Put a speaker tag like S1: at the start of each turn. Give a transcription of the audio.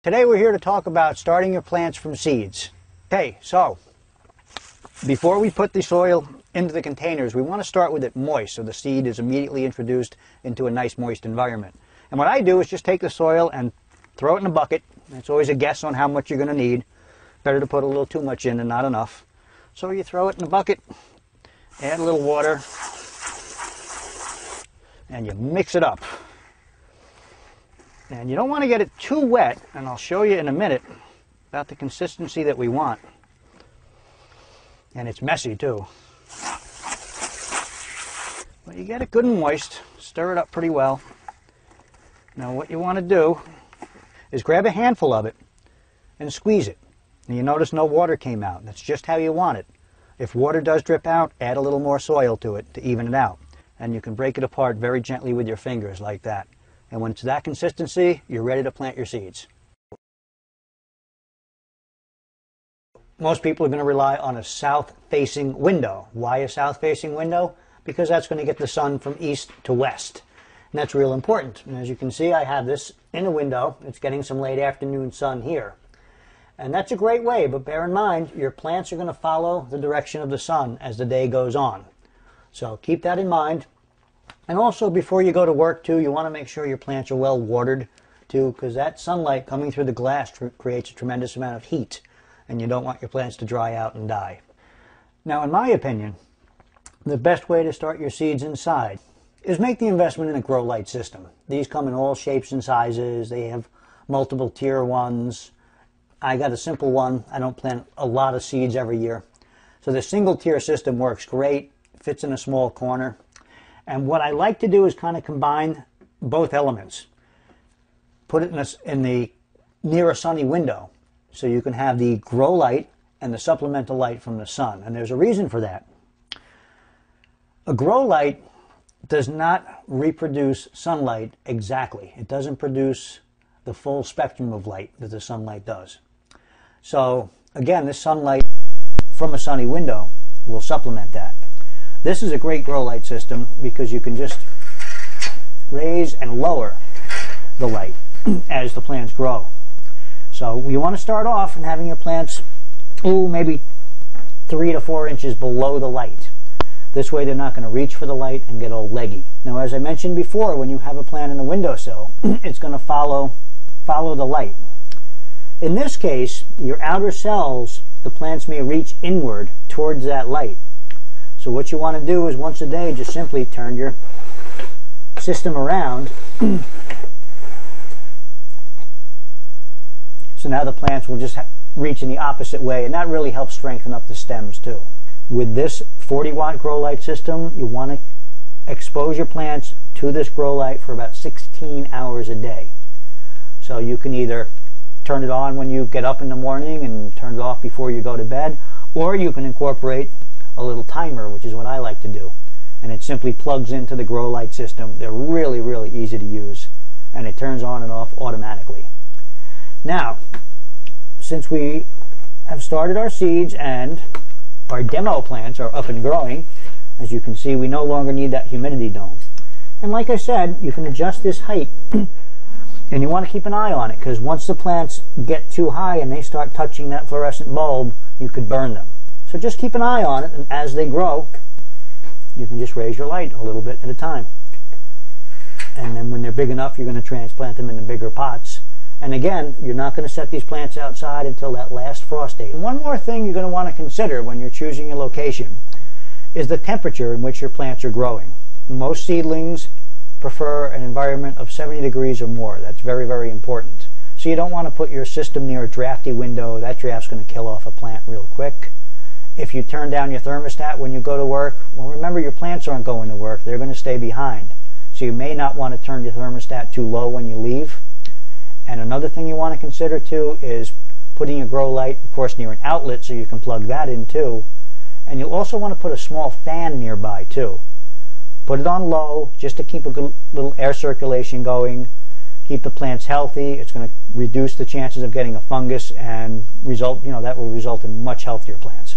S1: Today we're here to talk about starting your plants from seeds. Okay, so before we put the soil into the containers, we want to start with it moist so the seed is immediately introduced into a nice moist environment. And what I do is just take the soil and throw it in a bucket. It's always a guess on how much you're going to need. Better to put a little too much in and not enough. So you throw it in a bucket, add a little water, and you mix it up. And you don't want to get it too wet, and I'll show you in a minute about the consistency that we want. And it's messy too. But you get it good and moist, stir it up pretty well. Now what you want to do is grab a handful of it and squeeze it. And you notice no water came out. That's just how you want it. If water does drip out, add a little more soil to it to even it out. And you can break it apart very gently with your fingers like that. And when it's that consistency, you're ready to plant your seeds. Most people are going to rely on a south-facing window. Why a south-facing window? Because that's going to get the sun from east to west. And that's real important. And as you can see, I have this in a window. It's getting some late afternoon sun here. And that's a great way, but bear in mind, your plants are going to follow the direction of the sun as the day goes on. So keep that in mind. And also, before you go to work, too, you want to make sure your plants are well watered, too, because that sunlight coming through the glass creates a tremendous amount of heat, and you don't want your plants to dry out and die. Now, in my opinion, the best way to start your seeds inside is make the investment in a grow light system. These come in all shapes and sizes. They have multiple tier ones. I got a simple one. I don't plant a lot of seeds every year. So the single tier system works great, fits in a small corner. And what I like to do is kind of combine both elements. Put it in the near a sunny window so you can have the grow light and the supplemental light from the sun. And there's a reason for that. A grow light does not reproduce sunlight exactly. It doesn't produce the full spectrum of light that the sunlight does. So again, this sunlight from a sunny window will supplement that. This is a great grow light system because you can just raise and lower the light as the plants grow. So you want to start off and having your plants maybe 3 to 4 inches below the light. This way they're not going to reach for the light and get all leggy. Now, as I mentioned before, when you have a plant in the windowsill, it's going to follow the light. In this case, your outer cells, the plants may reach inward towards that light. So what you want to do is once a day just simply turn your system around. So now the plants will just reach in the opposite way, and that really helps strengthen up the stems too. With this 40-watt grow light system, you want to expose your plants to this grow light for about 16 hours a day. So you can either turn it on when you get up in the morning and turn it off before you go to bed, or you can incorporate a little timer, which is what I like to do. And it simply plugs into the grow light system. They're really, really easy to use, and it turns on and off automatically. Now, since we have started our seeds and our demo plants are up and growing, as you can see, we no longer need that humidity dome. And like I said, you can adjust this height, and you want to keep an eye on it, because once the plants get too high and they start touching that fluorescent bulb, you could burn them. So just keep an eye on it, and as they grow, you can just raise your light a little bit at a time. And then when they're big enough, you're going to transplant them into bigger pots. And again, you're not going to set these plants outside until that last frost date. And one more thing you're going to want to consider when you're choosing your location is the temperature in which your plants are growing. Most seedlings prefer an environment of 70 degrees or more. That's very, very important. So you don't want to put your system near a drafty window. That draft's going to kill off a plant real quick. If you turn down your thermostat when you go to work, well, remember, your plants aren't going to work. They're going to stay behind. So you may not want to turn your thermostat too low when you leave. And another thing you want to consider too is putting your grow light, of course, near an outlet so you can plug that in too. And you'll also want to put a small fan nearby too. Put it on low just to keep a good little air circulation going, keep the plants healthy. It's going to reduce the chances of getting a fungus and that will result in much healthier plants.